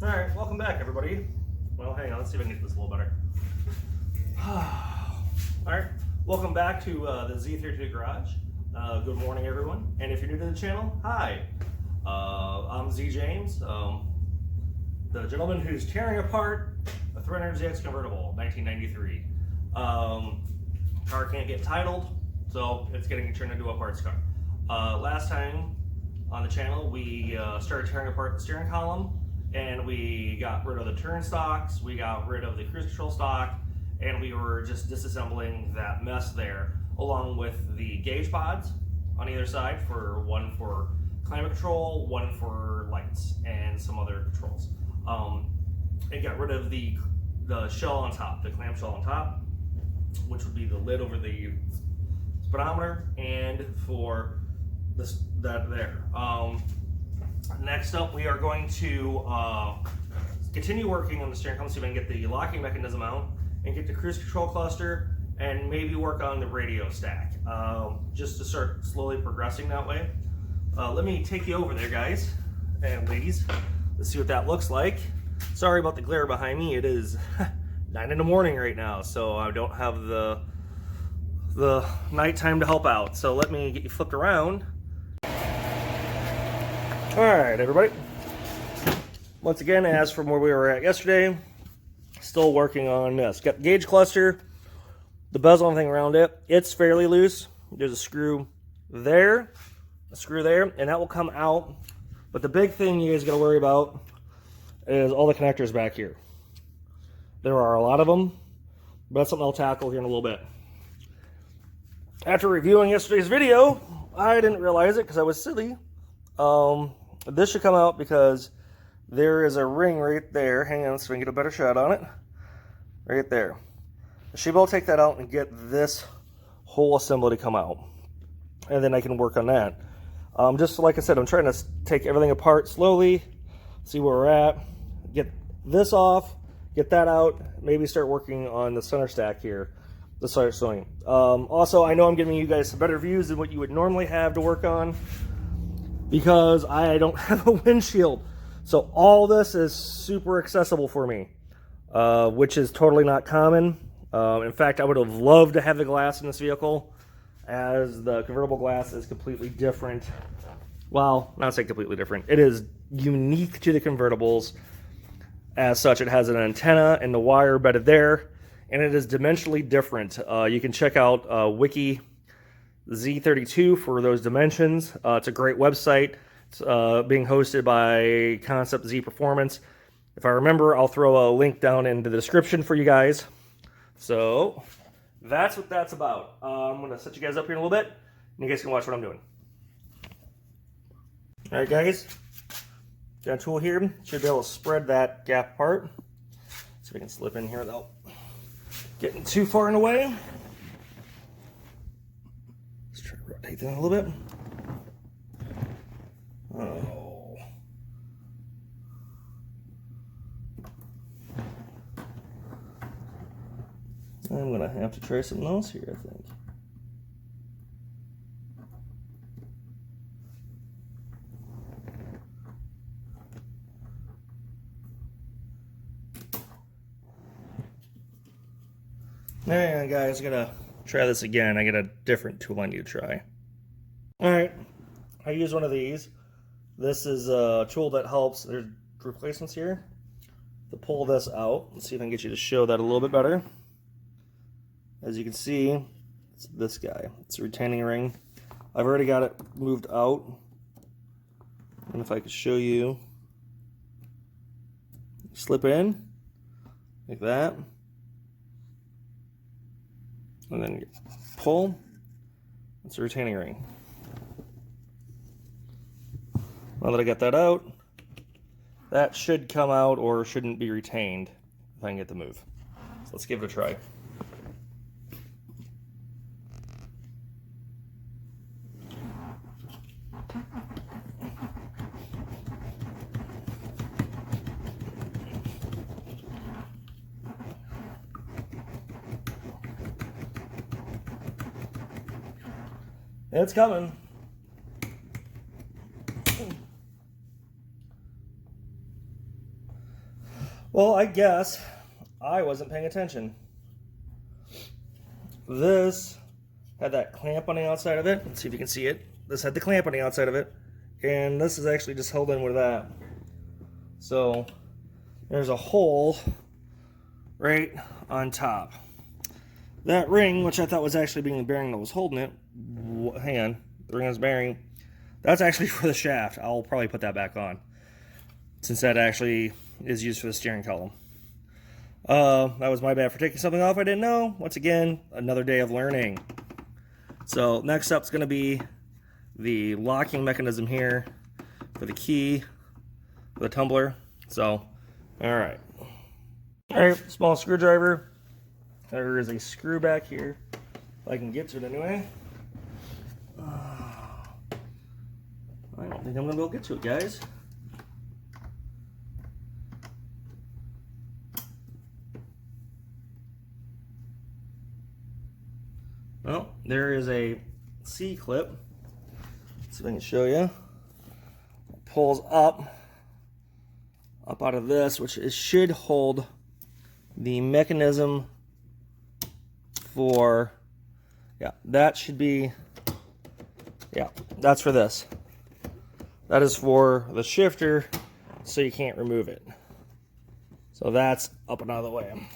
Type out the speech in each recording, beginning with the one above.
Alright, welcome back everybody. Well, hang on, let's see if I can get this a little better. Alright, welcome back to the Z32 Garage. Good morning everyone, and if you're new to the channel, hi. I'm Z James, the gentleman who's tearing apart a 300ZX convertible, 1993. Car can't get titled, so it's getting turned into a parts car. Last time on the channel, we started tearing apart the steering column, and we got rid of the turn stocks, we got rid of the cruise control stock, and we were just disassembling that mess there, along with the gauge pods on either side, one for climate control, one for lights, and some other controls. And got rid of the shell on top, the clamshell on top, which would be the lid over the speedometer, and for that there. Next up, we are going to continue working on the steering column, see if I can get the locking mechanism out and get the cruise control cluster, and maybe work on the radio stack, just to start slowly progressing that way. Let me take you over there, guys and ladies. Let's see what that looks like. Sorry about the glare behind me. It is 9 in the morning right now, so I don't have the nighttime to help out. So let me get you flipped around. Alright everybody, once again, as from where we were at yesterday, still working on this. Got the gauge cluster, the bezel and everything around it. It's fairly loose. There's a screw there, and that will come out. But the big thing you guys got to worry about is all the connectors back here. There are a lot of them, but that's something I'll tackle here in a little bit. After reviewing yesterday's video, I didn't realize it because I was silly. This should come out because there is a ring right there. Hang on so we can get a better shot on it. Right there. I should be able to take that out and get this whole assembly to come out. And then I can work on that. Just like I said, I'm trying to take everything apart slowly, see where we're at, get this off, get that out, maybe start working on the center stack here to start sewing. Also, I know I'm giving you guys some better views than what you would normally have to work on, because I don't have a windshield. So all this is super accessible for me, which is totally not common. In fact, I would have loved to have the glass in this vehicle, as the convertible glass is completely different. Well, not say completely different. It is unique to the convertibles. As such, it has an antenna and the wire embedded there, and it is dimensionally different. You can check out Wiki Z32 for those dimensions. It's a great website. It's being hosted by Concept Z Performance. If I remember, I'll throw a link down in the description for you guys. So that's what that's about. I'm going to set you guys up here in a little bit, and you guys can watch what I'm doing. Alright guys, got a tool here. Should be able to spread that gap apart. See if we can slip in here without getting too far in the way. Let's try to rotate that a little bit. Oh. I'm going to have to try something else here, I think. Alright guys, I gotta try this again. I got a different tool I need to try. Alright, I use one of these. This is a tool that helps, there's replacements here, to pull this out. Let's see if I can get you to show that a little bit better. As you can see, it's this guy. It's a retaining ring. I've already got it moved out. And if I could show you, slip in, like that. And then pull. It's a retaining ring. Now that I got that out, that should come out or shouldn't be retained if I can get the move. So let's give it a try. It's coming. Well, I guess I wasn't paying attention. This had that clamp on the outside of it. Let's see if you can see it. This had the clamp on the outside of it. And this is actually just held in with that. So there's a hole right on top. That ring, which I thought was actually being the bearing that was holding it, hang on, the ring is bearing, that's actually for the shaft. I'll probably put that back on, since that actually is used for the steering column. That was my bad for taking something off I didn't know. Once again, another day of learning. So next up is going to be the locking mechanism here for the key, for the tumbler. So, all right, small screwdriver. There is a screw back here, if I can get to it anyway. I don't think I'm gonna be able to get to it, guys. Well, there is a C-clip. Let's see if I can show you. It pulls up out of this, which it should hold the mechanism for, yeah, that should be, yeah, that's for this. That is for the shifter, so you can't remove it. So that's up and out of the way.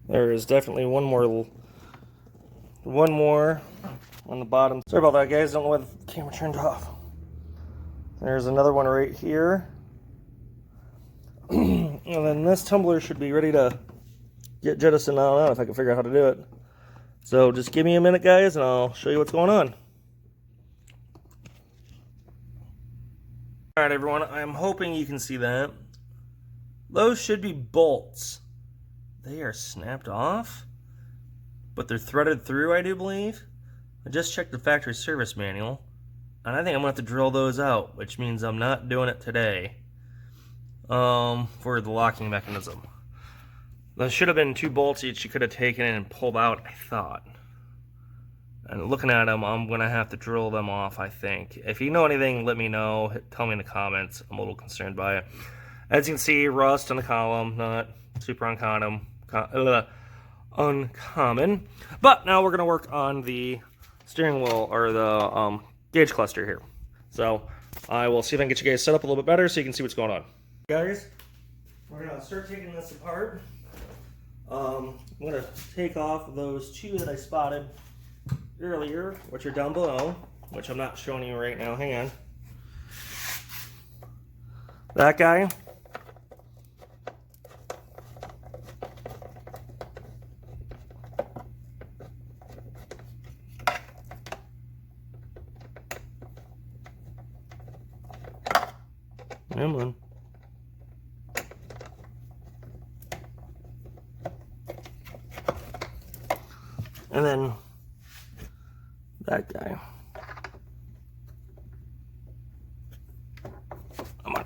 There is definitely one more on the bottom. Sorry about that, guys. Don't know why the camera turned off. There's another one right here. And then this tumbler should be ready to get jettisoned. I don't know if I can figure out how to do it. So just give me a minute, guys, and I'll show you what's going on. All right, everyone, I'm hoping you can see that. Those should be bolts. They are snapped off, but they're threaded through, I do believe. I just checked the factory service manual, and I think I'm gonna have to drill those out, which means I'm not doing it today for the locking mechanism. There should have been 2 bolts each you could have taken and pulled out, I thought. And looking at them, I'm going to have to drill them off, I think. If you know anything, let me know. Tell me in the comments. I'm a little concerned by it. As you can see, rust on the column, not super uncommon. But now we're going to work on the steering wheel, or the gauge cluster here. So I will see if I can get you guys set up a little bit better so you can see what's going on. Guys, we're going to start taking this apart. I'm going to take off those 2 that I spotted earlier, which are down below, which I'm not showing you right now. Hang on. That guy. Come on. And then that guy. Come on.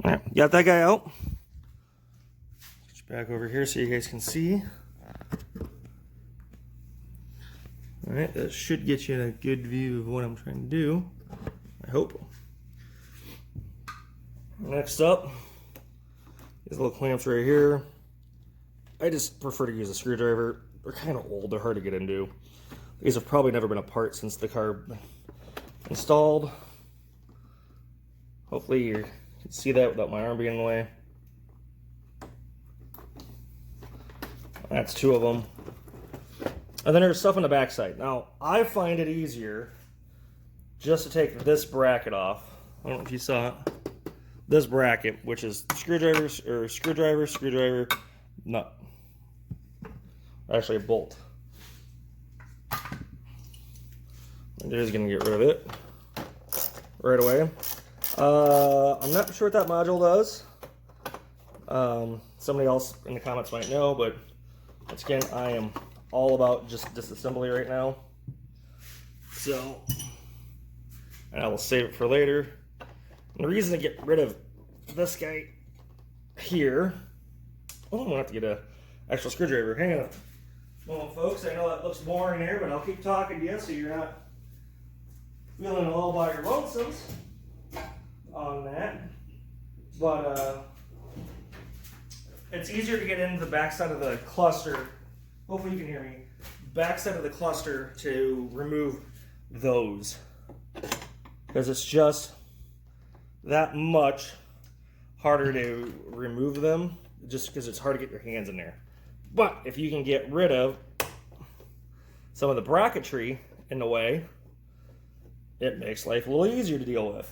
All right, got that guy out. Switch back over here so you guys can see. Alright, that should get you a good view of what I'm trying to do, I hope. Next up, these little clamps right here. I just prefer to use a screwdriver. They're kind of old, they're hard to get into. These have probably never been apart since the car installed. Hopefully you can see that without my arm being in the way. That's 2 of them. And then there's stuff on the backside. Now, I find it easier just to take this bracket off. I don't know if you saw it. This bracket, which is screwdriver, nut. Actually, a bolt. I'm just gonna get rid of it right away. I'm not sure what that module does. Somebody else in the comments might know, but once again, I am all about just disassembly right now. So, and I will save it for later. And the reason to get rid of this guy here. Oh, I'm gonna have to get an actual screwdriver. Hang on a moment, folks. I know that looks boring here, but I'll keep talking to you so you're not feeling all by your lonesomes on that. But it's easier to get into the backside of the cluster. Hopefully you can hear me. Backside of the cluster to remove those, because it's just that much harder to remove them, just because it's hard to get your hands in there. But if you can get rid of some of the bracketry in the way, it makes life a little easier to deal with.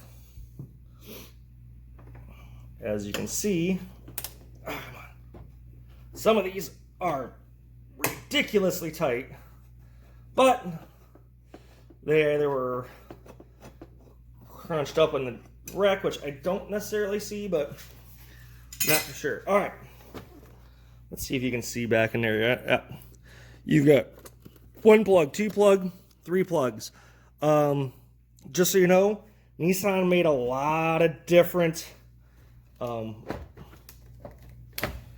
As you can see, come on, some of these are ridiculously tight, but they were crunched up in the wreck, which I don't necessarily see, but not for sure. All right, let's see if you can see back in there. Yeah. You've got 1 plug, 2 plug, 3 plugs. Just so you know, Nissan made a lot of different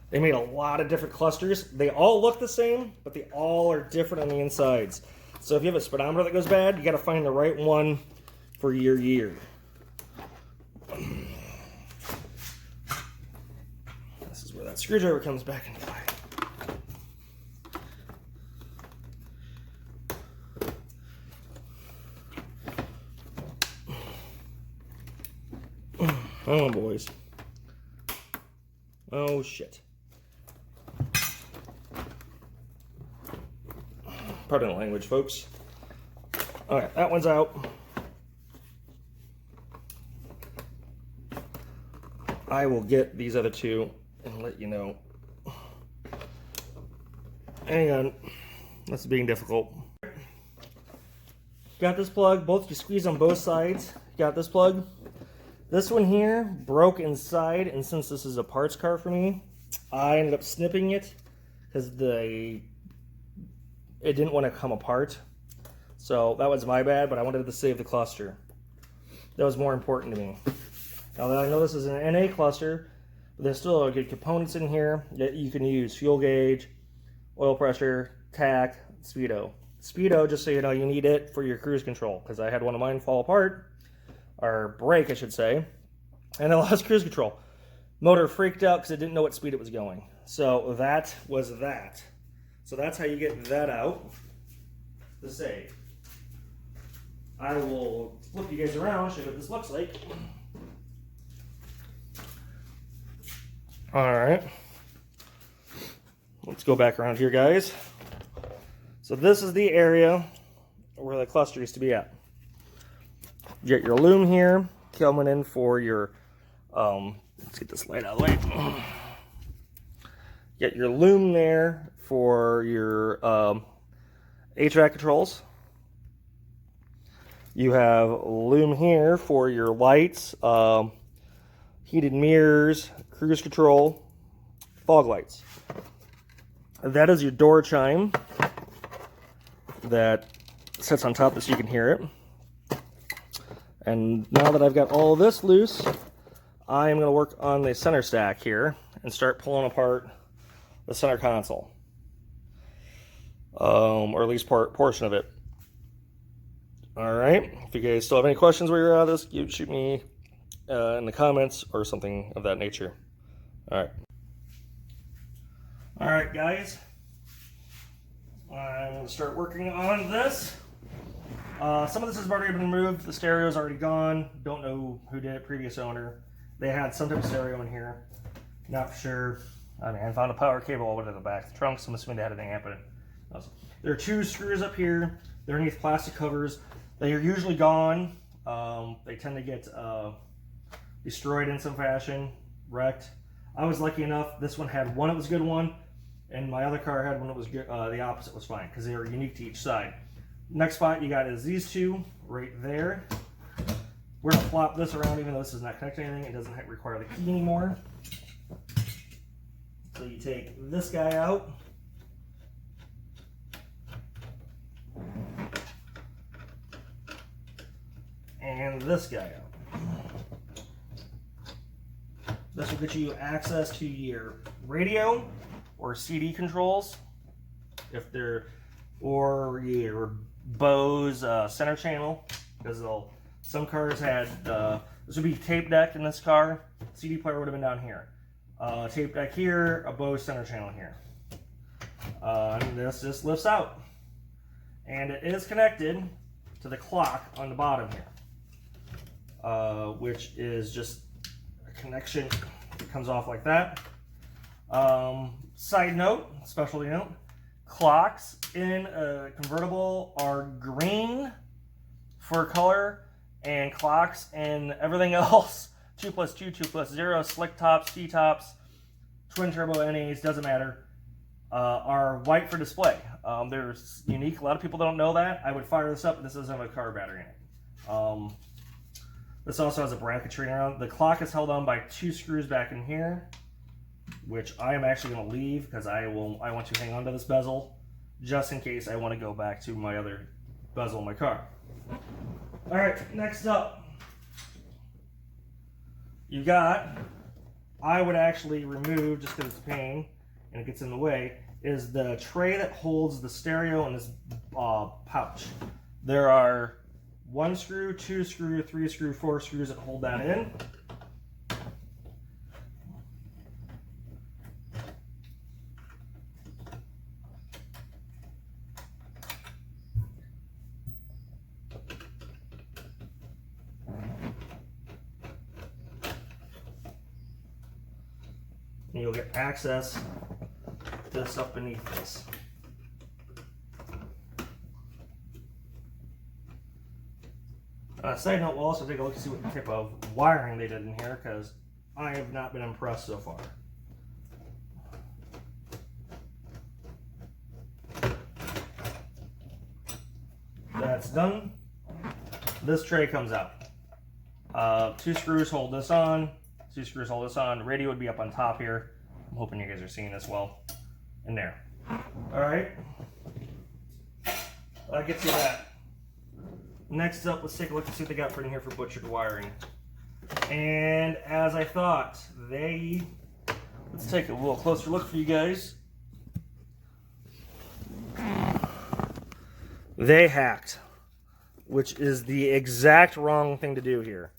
they made a lot of different clusters. They all look the same, but they all are different on the insides. So if you have a speedometer that goes bad, you got to find the right one for your year. This is where that screwdriver comes back into play. Oh, boys. Oh, shit. Pardon the language, folks. All right, that one's out. I will get these other two and let you know. Hang on. That's being difficult. Got this plug. Both you squeeze on both sides. Got this plug. This one here broke inside, and since this is a parts car for me, I ended up snipping it because it didn't want to come apart. So that was my bad, but I wanted to save the cluster. That was more important to me. Now that I know this is an NA cluster, but there's still good components in here that you can use: fuel gauge, oil pressure, tach, speedo. Speedo, just so you know, you need it for your cruise control, because I had one of mine fall apart, or break, I should say, and I lost cruise control. Motor freaked out because it didn't know what speed it was going. So that was that. So that's how you get that out to save. I will flip you guys around, show you what this looks like. All right. Let's go back around here, guys. So this is the area where the cluster used to be at. You get your loom here coming in for your, let's get this light out of the way. Get your loom there for your HVAC controls. You have loom here for your lights, heated mirrors, cruise control, fog lights. That is your door chime that sits on top so you can hear it. And now that I've got all this loose, I am going to work on the center stack here and start pulling apart the center console, or at least portion of it. All right. If you guys still have any questions while you're at this, you shoot me in the comments or something of that nature. All right. All right, guys. I'm going to start working on this. Some of this has already been removed. The stereo is already gone. Don't know who did it, previous owner. They had some type of stereo in here. Not for sure. I mean, I found a power cable over to the back of the trunk, so I'm assuming they had an amp in it. There are 2 screws up here. They're underneath plastic covers. They are usually gone. They tend to get destroyed in some fashion, wrecked. I was lucky enough, this one had one that was a good one, and my other car had one that was good, the opposite was fine, because they were unique to each side. Next spot you got is these two right there. We're going to flop this around, even though this is not connected to anything. It doesn't require the key anymore. So you take this guy out. And this guy out. This will get you access to your radio or CD controls, if they're, or your Bose center channel, because some cars had this would be tape deck in this car. CD player would have been down here. Tape deck here, a Bose center channel here. And this just lifts out, and it is connected to the clock on the bottom here, which is just a connection that comes off like that. Side note, specialty note, clocks in a convertible are green for color, and clocks and everything else, 2+2, 2+0, slick tops, T-tops, twin turbo NAs, doesn't matter, are white for display. They're unique. A lot of people don't know that. I would fire this up, but this doesn't have a car battery in it. This also has a bracketry around. The clock is held on by 2 screws back in here, which I am actually going to leave because I want to hang on to this bezel just in case I want to go back to my other bezel in my car. All right, next up, you got, I would actually remove, just because it's a pain and it gets in the way, is the tray that holds the stereo in this pouch. There are 1 screw, 2 screw, 3 screw, 4 screws that hold that in. And you'll get access to the stuff beneath this. Side note, we'll also take a look to see what type of wiring they did in here, because I have not been impressed so far. That's done. This tray comes out. 2 screws hold this on. 2 screws hold this on. The radio would be up on top here. I'm hoping you guys are seeing this well. In there. Alright. That gets you that. Next up, let's take a look and see what they got for in here for butchered wiring. And as I thought, let's take a little closer look for you guys. They hacked, which is the exact wrong thing to do here.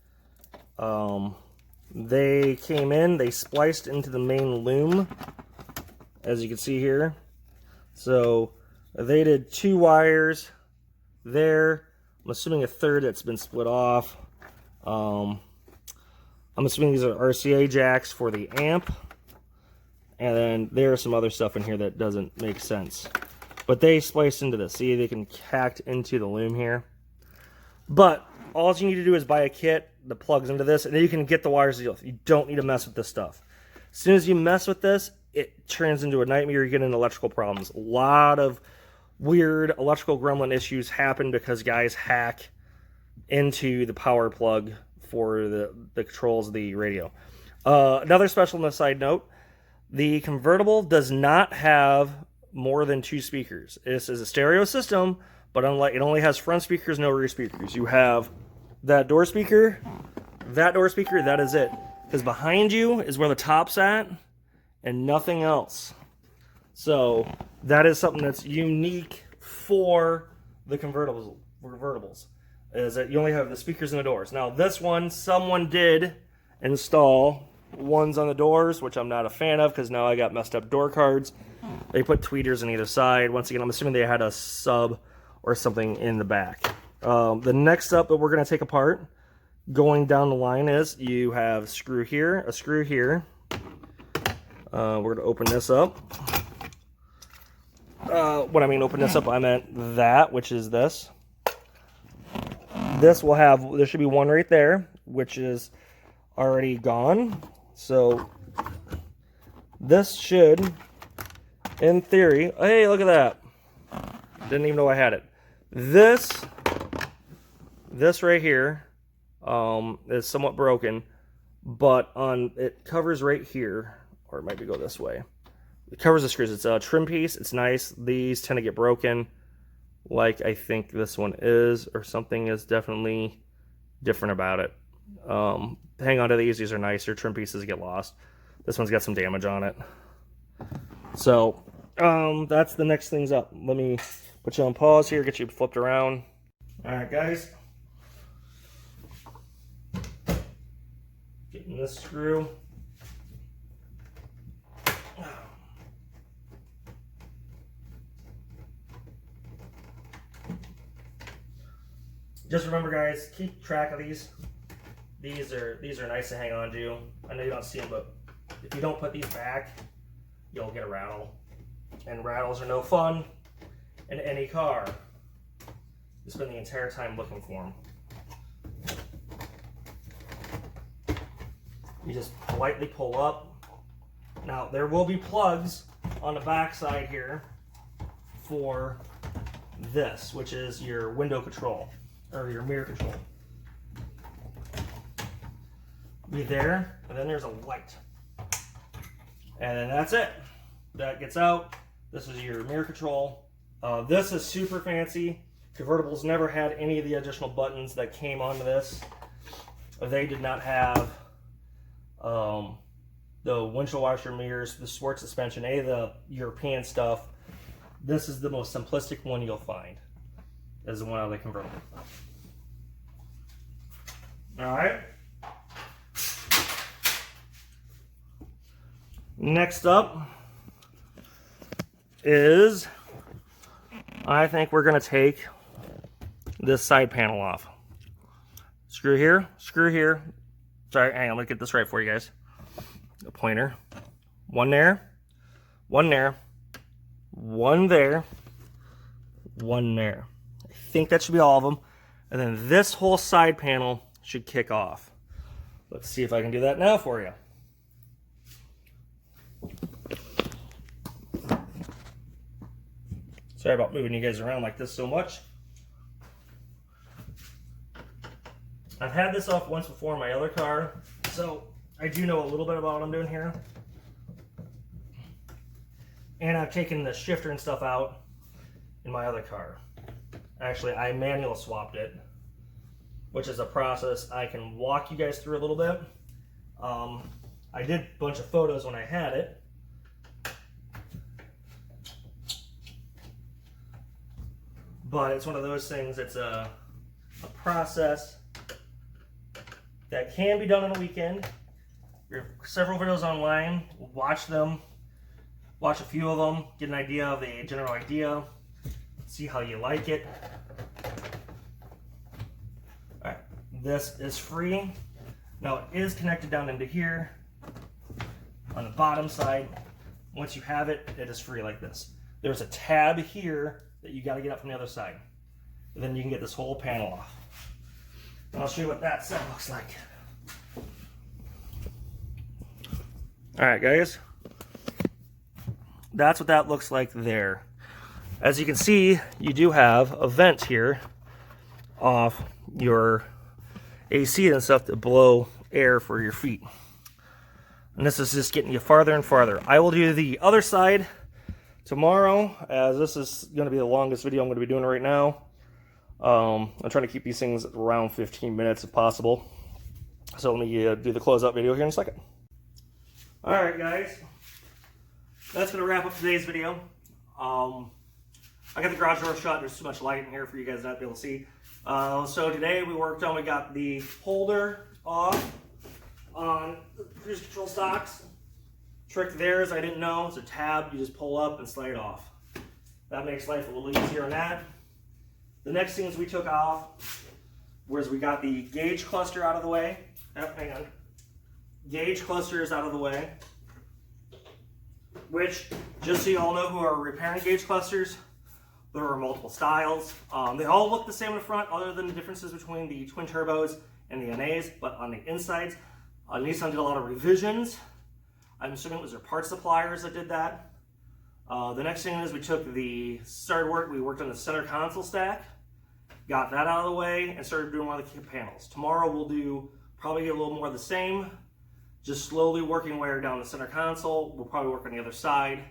They came in, they spliced into the main loom, as you can see here. So they did 2 wires there. I'm assuming a third that's been split off. I'm assuming these are RCA jacks for the amp. And then there's some other stuff in here that doesn't make sense. But they spliced into this. See, they can hacked into the loom here. But all you need to do is buy a kit that plugs into this, and then you can get the wires. You don't need to mess with this stuff. As soon as you mess with this, it turns into a nightmare. You get into electrical problems. A lot of weird electrical gremlin issues happen because guys hack into the power plug for the controls of the radio. Another special on the side note, the convertible does not have more than 2 speakers. This is a stereo system, but unlike, it only has front speakers, no rear speakers. You have that door speaker, that is it. Because behind you is where the top's at, and nothing else. So that is something that's unique for the convertibles, is that you only have the speakers and the doors. Now this one, someone did install ones on the doors, which I'm not a fan of, because now I got messed up door cards. They put tweeters on either side. Once again, I'm assuming they had a sub or something in the back. The next up that we're going to take apart, going down the line, is you have a screw here. We're going to open this up. When I mean open this up, I meant that, which is this. There should be one right there, which is already gone. So this should, in theory, hey, look at that. Didn't even know I had it. This right here is somewhat broken, but it covers right here, or it might go this way. It covers the screws. It's a trim piece. It's nice. These tend to get broken, like I think this one is, or something is definitely different about it. Hang on to these are nice. Your trim pieces get lost. This one's got some damage on it. So that's the next things up. Let me put you on pause here, get you flipped around. All right, guys. Getting this screw. Just remember, guys, keep track of these. These are nice to hang on to. I know you don't see them, but if you don't put these back, you'll get a rattle. And rattles are no fun in any car. You spend the entire time looking for them. You just politely pull up. Now, there will be plugs on the back side here for this, which is your window control, or your mirror control. Be there, and then there's a light. And then that's it. That gets out. This is your mirror control. This is super fancy. Convertibles never had any of the additional buttons that came onto this. They did not have the windshield washer mirrors, the sport suspension, any of the European stuff. This is the most simplistic one you'll find. This is one of the convertible. All right. Next up is, I think we're going to take this side panel off. Screw here, screw here. Sorry, hang on, let me get this right for you guys. A pointer. One there, one there, one there, one there. I think that should be all of them. And then this whole side panel should kick off. Let's see if I can do that now for you. Sorry about moving you guys around like this so much. I've had this off once before in my other car, so I do know a little bit about what I'm doing here. And I've taken the shifter and stuff out in my other car. Actually, I manual swapped it, which is a process I can walk you guys through a little bit. I did a bunch of photos when I had it. But it's one of those things, it's a process that can be done on a weekend. There are several videos online, watch them, watch a few of them, get an idea of the general idea, see how you like it. All right, this is free. Now it is connected down into here on the bottom side. Once you have it, it is free like this. There's a tab here that you got to get up from the other side. And then you can get this whole panel off. And I'll show you what that side looks like. All right, guys. That's what that looks like there. As you can see, you do have a vent here off your AC and stuff to blow air for your feet. And this is just getting you farther and farther. I will do the other side tomorrow, as this is going to be the longest video I'm going to be doing right now. I'm trying to keep these things around 15 minutes if possible. So let me do the closeout video here in a second. Alright guys, that's going to wrap up today's video. I got the garage door shut, there's too much light in here for you guys not to be able to see. So today we got the holder off on the cruise control stocks. Trick there is, I didn't know, it's a tab, you just pull up and slide it off. That makes life a little easier on that. The next things we took off was we got the gauge cluster out of the way. Oh, hang on. Gauge cluster is out of the way. Which, just so you all know who are repairing gauge clusters, there are multiple styles. They all look the same in the front, other than the differences between the twin turbos and the NAs, but on the insides, Nissan did a lot of revisions. I'm assuming it was their parts suppliers that did that. The next thing is we worked on the center console stack, got that out of the way, and started doing one of the panels. Tomorrow we'll do probably a little more of the same, just slowly working way down the center console. We'll probably work on the other side,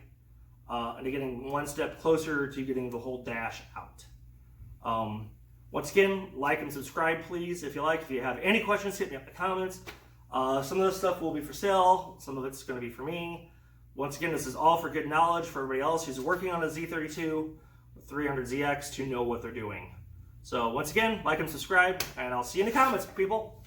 and getting one step closer to getting the whole dash out. Once again, like and subscribe, please, if you like. If you have any questions, hit me up in the comments. Some of this stuff will be for sale. Some of it's going to be for me. Once again, this is all for good knowledge for everybody else who's working on a Z32 300ZX to know what they're doing. So once again, like and subscribe, and I'll see you in the comments, people.